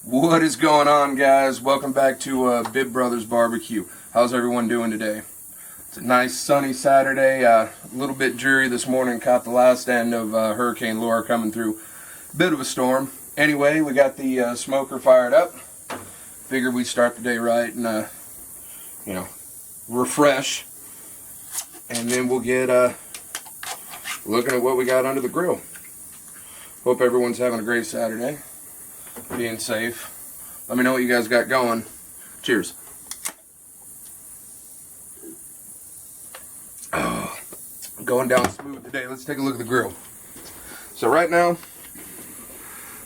What is going on, guys? Welcome back to Bib Brothers Barbecue. How's everyone doing today? It's a nice sunny Saturday. A little bit dreary this morning. Caught the last end of Hurricane Laura coming through. Bit of a storm. Anyway, we got the smoker fired up. Figured we'd start the day right and refresh, and then we'll get looking at what we got under the grill. Hope everyone's having a great Saturday. Being safe. Let me know what you guys got going. Cheers. Oh, going down smooth today. Let's take a look at the grill. So right now,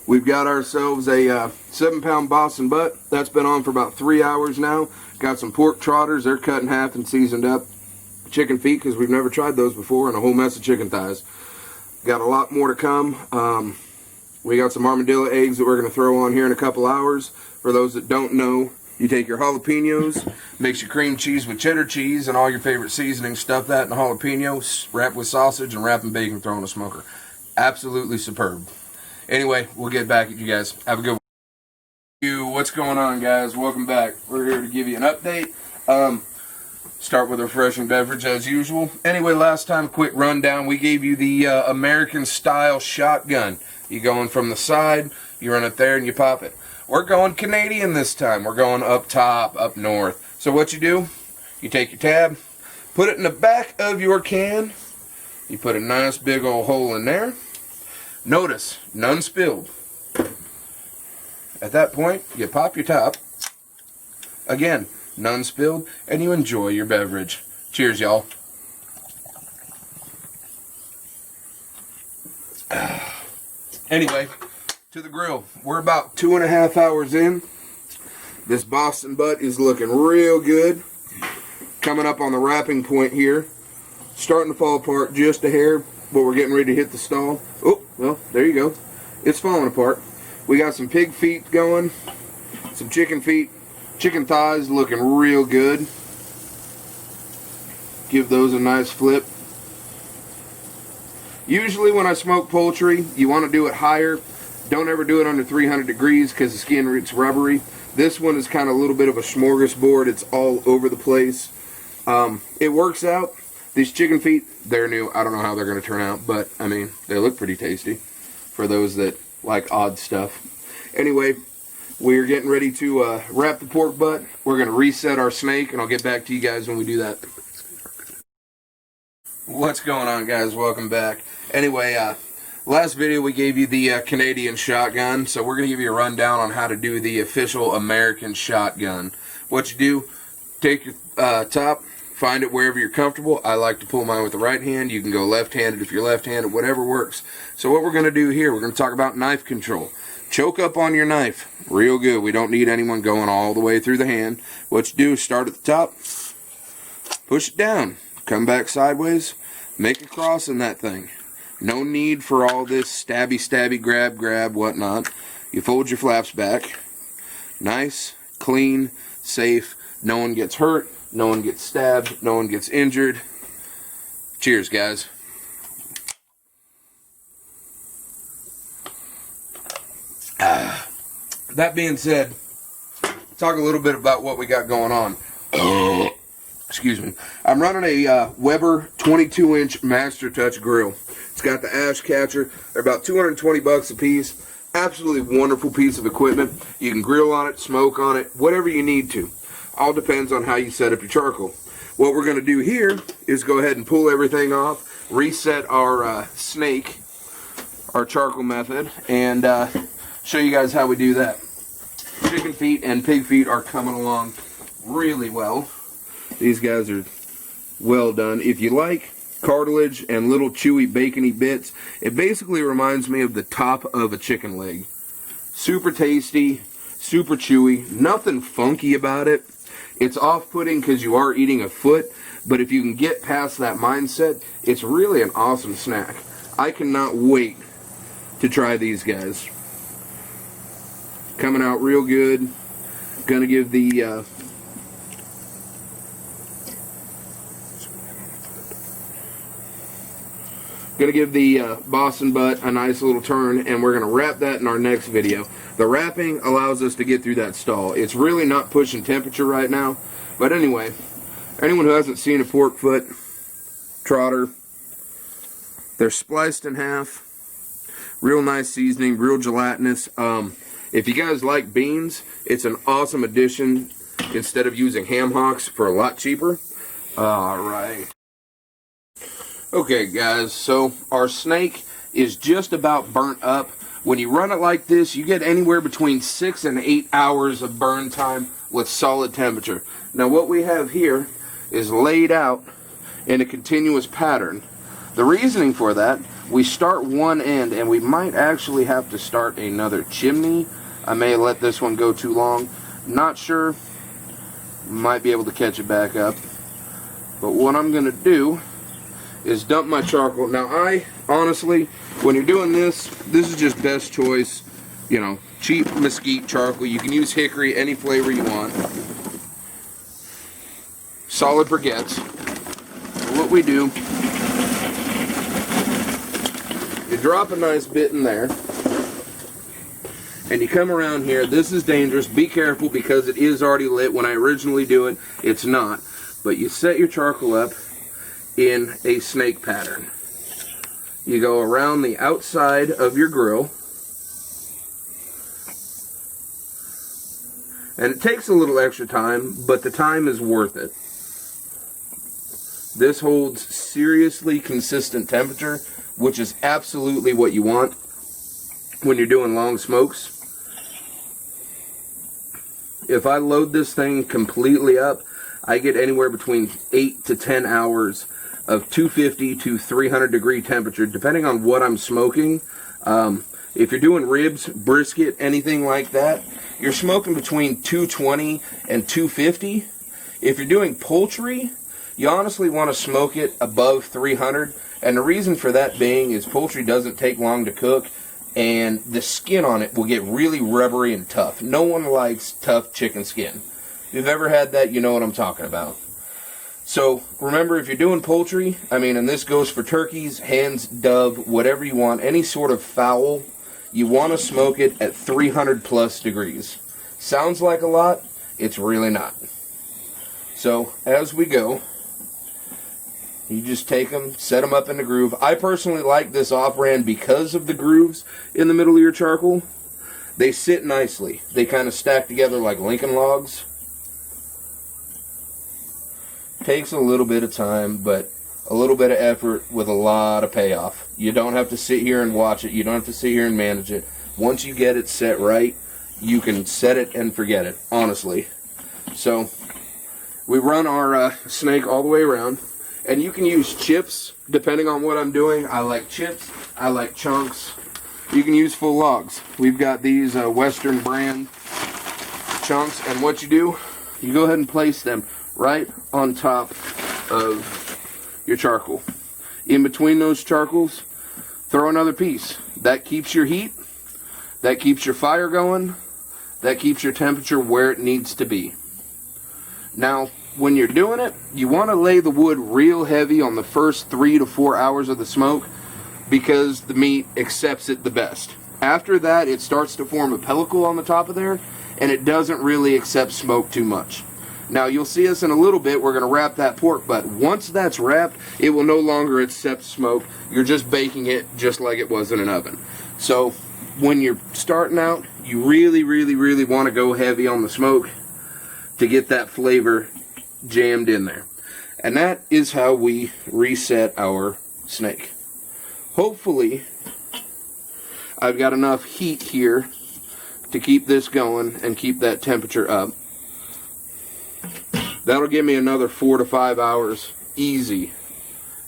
we've got ourselves a 7-pound Boston butt. That's been on for about 3 hours now. Got some pork trotters. They're cut in half and seasoned up. Chicken feet, because we've never tried those before, and a whole mess of chicken thighs. Got a lot more to come. We got some armadillo eggs that we're going to throw on here in a couple hours. For those that don't know, you take your jalapenos, mix your cream cheese with cheddar cheese and all your favorite seasonings, stuff that in the jalapeno, wrap with sausage, and wrap in bacon, throw in a smoker. Absolutely superb. Anyway, we'll get back at you guys. Have a good one. What's going on, guys? Welcome back. We're here to give you an update. Start with a refreshing beverage as usual. Anyway, last time, quick rundown. We gave you the American style shotgun. You go in from the side, you run it there, and you pop it. We're going Canadian this time. We're going up top, up north. So what you do, you take your tab, put it in the back of your can. You put a nice big old hole in there. Notice, none spilled. At that point, you pop your top. Again, none spilled, and you enjoy your beverage. Cheers, y'all. Anyway, to the grill. We're about 2.5 hours in. This Boston butt is looking real good. Coming up on the wrapping point here. Starting to fall apart just a hair, but we're getting ready to hit the stall. Oh, well, there you go. It's falling apart. We got some pig feet going. Some chicken feet. Chicken thighs looking real good. Give those a nice flip. Usually when I smoke poultry, you want to do it higher. Don't ever do it under 300 degrees because the skin gets rubbery. This one is kind of a little bit of a smorgasbord. It's all over the place. It works out. These chicken feet, they're new. I don't know how they're going to turn out, but I mean, they look pretty tasty for those that like odd stuff. Anyway, we're getting ready to wrap the pork butt. We're going to reset our snake, and I'll get back to you guys when we do that. What's going on, guys? Welcome back. Anyway, last video we gave you the Canadian shotgun, so we're going to give you a rundown on how to do the official American shotgun. What you do, take your top, find it wherever you're comfortable. I like to pull mine with the right hand. You can go left-handed if you're left-handed, whatever works. So what we're going to do here, we're going to talk about knife control. Choke up on your knife real good. We don't need anyone going all the way through the hand. What you do is start at the top, push it down, come back sideways, make a cross in that thing. No need for all this stabby, grab, whatnot. You fold your flaps back. Nice, clean, safe. No one gets hurt. No one gets stabbed. No one gets injured. Cheers, guys. That being said, talk a little bit about what we got going on. Excuse me. I'm running a Weber 22-inch Master Touch grill. It's got the ash catcher. They're about 220 bucks a piece. Absolutely wonderful piece of equipment. You can grill on it, smoke on it, whatever you need to. All depends on how you set up your charcoal. What we're going to do here is go ahead and pull everything off, reset our snake, our charcoal method, and show you guys how we do that. Chicken feet and pig feet are coming along really well. These guys are well done. If you like cartilage and little chewy bacony bits, it basically reminds me of the top of a chicken leg. Super tasty, super chewy, nothing funky about it. It's off-putting because you are eating a foot, but if you can get past that mindset, it's really an awesome snack. I cannot wait to try these guys. Coming out real good. Gonna give the Going to give the Boston butt a nice little turn, and we're going to wrap that in our next video. The wrapping allows us to get through that stall. It's really not pushing temperature right now. But anyway, anyone who hasn't seen a pork foot trotter, they're spliced in half. Real nice seasoning, real gelatinous. If you guys like beans, it's an awesome addition instead of using ham hocks for a lot cheaper. Alright. Okay guys, so our snake is just about burnt up. When you run it like this, you get anywhere between 6 and 8 hours of burn time with solid temperature. Now what we have here is laid out in a continuous pattern. The reasoning for that, we start one end and we might actually have to start another chimney. I may let this one go too long. Not sure. Might be able to catch it back up. But what I'm going to do is dump my charcoal. Now I, honestly, when you're doing this is just best choice. You know, cheap mesquite charcoal. You can use hickory, any flavor you want. Solid briquettes. So what we do, you drop a nice bit in there. And you come around here. This is dangerous. Be careful because it is already lit. When I originally do it, it's not. But you set your charcoal up in a snake pattern. You go around the outside of your grill. And it takes a little extra time, but the time is worth it. This holds seriously consistent temperature, which is absolutely what you want when you're doing long smokes. If I load this thing completely up, I get anywhere between 8 to 10 hours of 250 to 300 degree temperature, depending on what I'm smoking. If you're doing ribs, brisket, anything like that, you're smoking between 220 and 250. If you're doing poultry, you honestly want to smoke it above 300. And the reason for that being is poultry doesn't take long to cook, and the skin on it will get really rubbery and tough. No one likes tough chicken skin. If you've ever had that, you know what I'm talking about. So remember, if you're doing poultry, and this goes for turkeys, hens, dove, whatever you want, any sort of fowl, you want to smoke it at 300 plus degrees. Sounds like a lot, it's really not. So as we go, you just take them, set them up in the groove. I personally like this off-brand because of the grooves in the middle of your charcoal. They sit nicely. They kind of stack together like Lincoln logs. Takes a little bit of time, but a little bit of effort with a lot of payoff. You don't have to sit here and watch it. You don't have to sit here and manage it. Once you get it set right, you can set it and forget it, honestly. So we run our snake all the way around. And you can use chips, depending on what I'm doing. I like chips. I like chunks. You can use full logs. We've got these Western brand chunks. And what you do, you go ahead and place them right on top of your charcoal. In between those charcoals, throw another piece. That keeps your heat. That keeps your fire going. That keeps your temperature where it needs to be. Now, when you're doing it, you want to lay the wood real heavy on the first 3 to 4 hours of the smoke because the meat accepts it the best. After that, it starts to form a pellicle on the top of there, and it doesn't really accept smoke too much. Now, you'll see us in a little bit. We're going to wrap that pork butt. Once that's wrapped, it will no longer accept smoke. You're just baking it just like it was in an oven. So, when you're starting out, you really, really, really want to go heavy on the smoke to get that flavor jammed in there. And that is how we reset our snake. Hopefully, I've got enough heat here to keep this going and keep that temperature up. That'll give me another 4 to 5 hours easy.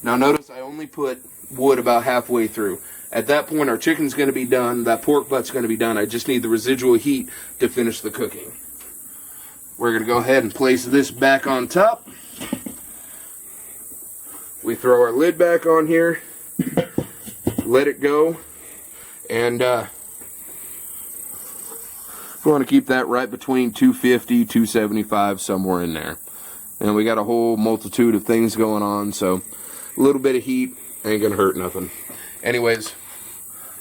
Now notice I only put wood about halfway through. At that point our chicken's going to be done, that pork butt's going to be done. I just need the residual heat to finish the cooking. We're going to go ahead and place this back on top. We throw our lid back on here, let it go, and we want to keep that right between 250, 275, somewhere in there. And we got a whole multitude of things going on, so a little bit of heat ain't going to hurt nothing. Anyways,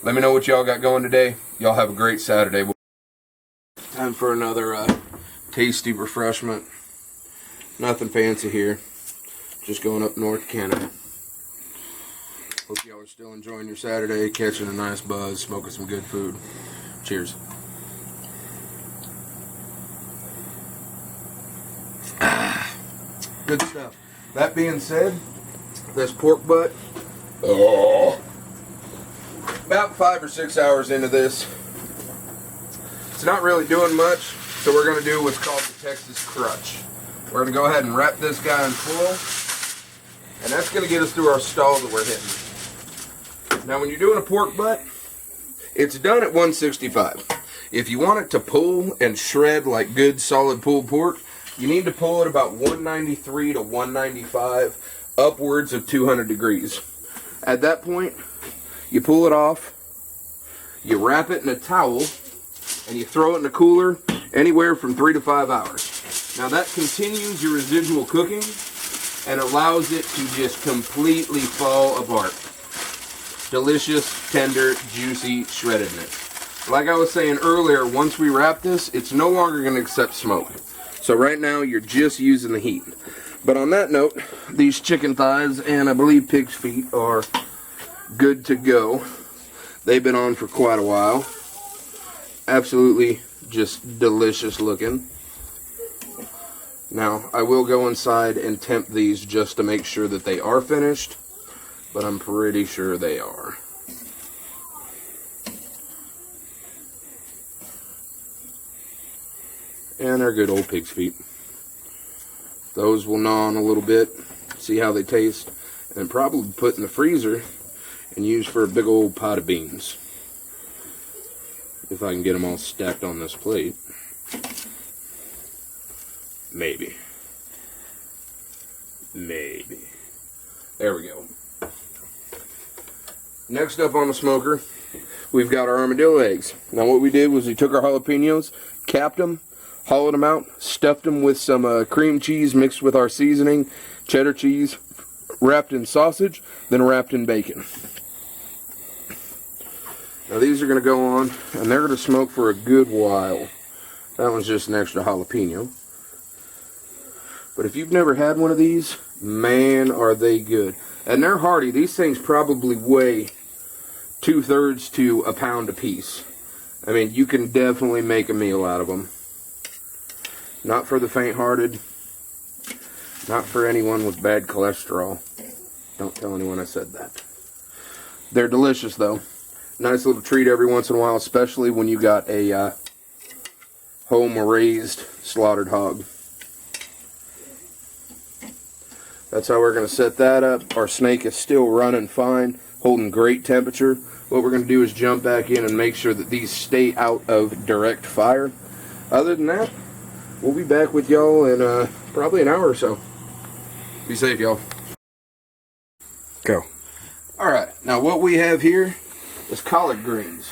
let me know what y'all got going today. Y'all have a great Saturday. Time for another tasty refreshment. Nothing fancy here. Just going up north to Canada. Hope y'all are still enjoying your Saturday, catching a nice buzz, smoking some good food. Cheers. Good stuff. That being said, this pork butt, about 5 or 6 hours into this, it's not really doing much, so we're going to do what's called the Texas Crunch. We're going to go ahead and wrap this guy in foil, and that's going to get us through our stall that we're hitting. Now, when you're doing a pork butt, it's done at 165. If you want it to pull and shred like good solid pulled pork, you need to pull it about 193 to 195, upwards of 200 degrees. At that point, you pull it off, you wrap it in a towel, and you throw it in a cooler anywhere from 3 to 5 hours. Now that continues your residual cooking and allows it to just completely fall apart. Delicious, tender, juicy shreddedness. Like I was saying earlier, once we wrap this, it's no longer going to accept smoke. So right now you're just using the heat. But on that note, these chicken thighs and I believe pig's feet are good to go. They've been on for quite a while. Absolutely just delicious looking. Now, I will go inside and temp these just to make sure that they are finished, but I'm pretty sure they are. And our good old pig's feet. Those will gnaw on a little bit, see how they taste, and probably put in the freezer and use for a big old pot of beans. If I can get them all stacked on this plate. Maybe. Maybe. There we go. Next up on the smoker, we've got our armadillo eggs. Now what we did was we took our jalapenos, capped them, hollowed them out, stuffed them with some cream cheese mixed with our seasoning, cheddar cheese, wrapped in sausage, then wrapped in bacon. Now these are going to go on, and they're going to smoke for a good while. That one's just an extra jalapeno. But if you've never had one of these, man, are they good. And they're hearty. These things probably weigh 2/3 to a pound a piece. I mean, you can definitely make a meal out of them. Not for the faint-hearted. Not for anyone with bad cholesterol. Don't tell anyone I said that. They're delicious, though. Nice little treat every once in a while, especially when you got a home-raised slaughtered hog. That's how we're going to set that up. Our snake is still running fine, holding great temperature. What we're going to do is jump back in and make sure that these stay out of direct fire. Other than that, we'll be back with y'all in probably an hour or so. Be safe, y'all. Go. Alright, now what we have here is collard greens.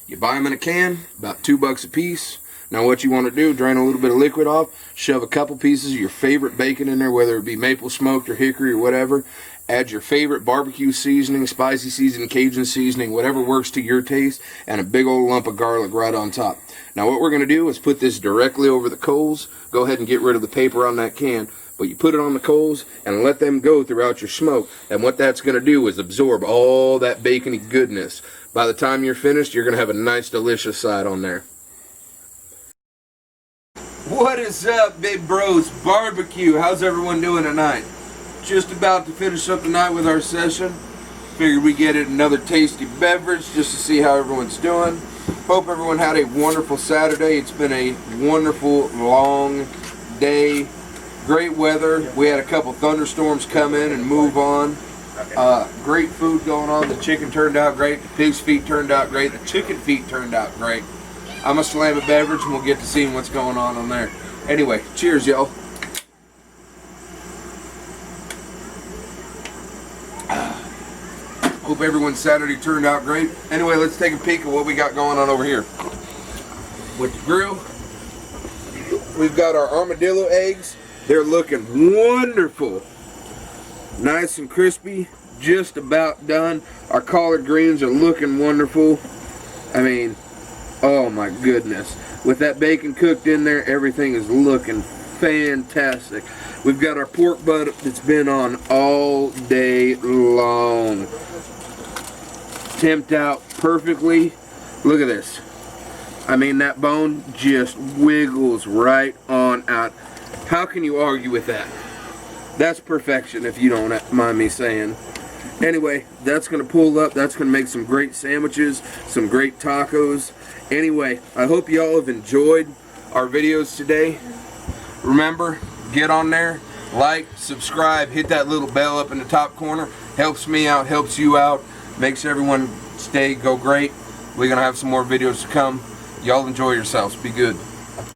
You buy them in a can, about $2 a piece. Now what you want to do, drain a little bit of liquid off, shove a couple pieces of your favorite bacon in there, whether it be maple smoked or hickory or whatever. Add your favorite barbecue seasoning, spicy seasoning, Cajun seasoning, whatever works to your taste, and a big old lump of garlic right on top. Now what we're going to do is put this directly over the coals. Go ahead and get rid of the paper on that can. But you put it on the coals and let them go throughout your smoke. And what that's going to do is absorb all that bacony goodness. By the time you're finished, you're going to have a nice, delicious side on there. What is up, Bib Bros Barbecue? How's everyone doing tonight? Just about to finish up the night with our session. Figured we'd get another tasty beverage just to see how everyone's doing. Hope everyone had a wonderful Saturday. It's been a wonderful, long day. Great weather. We had a couple thunderstorms come in and move on. Great food going on. The chicken turned out great. The pig's feet turned out great. The chicken feet turned out great. I'm going to slam a beverage and we'll get to seeing what's going on there. Anyway, cheers, y'all. Hope everyone's Saturday turned out great. Anyway, let's take a peek at what we got going on over here. With the grill, we've got our armadillo eggs. They're looking wonderful. Nice and crispy. Just about done. Our collard greens are looking wonderful. I mean, oh my goodness. With that bacon cooked in there, everything is looking fantastic. We've got our pork butt that's been on all day long. Temped out perfectly. Look at this. I mean, that bone just wiggles right on out. How can you argue with that? That's perfection, if you don't mind me saying. Anyway, that's going to pull up. That's going to make some great sandwiches, some great tacos. Anyway, I hope y'all have enjoyed our videos today. Remember, get on there, like, subscribe, hit that little bell up in the top corner. Helps me out, helps you out, makes everyone go great. We're going to have some more videos to come. Y'all enjoy yourselves. Be good.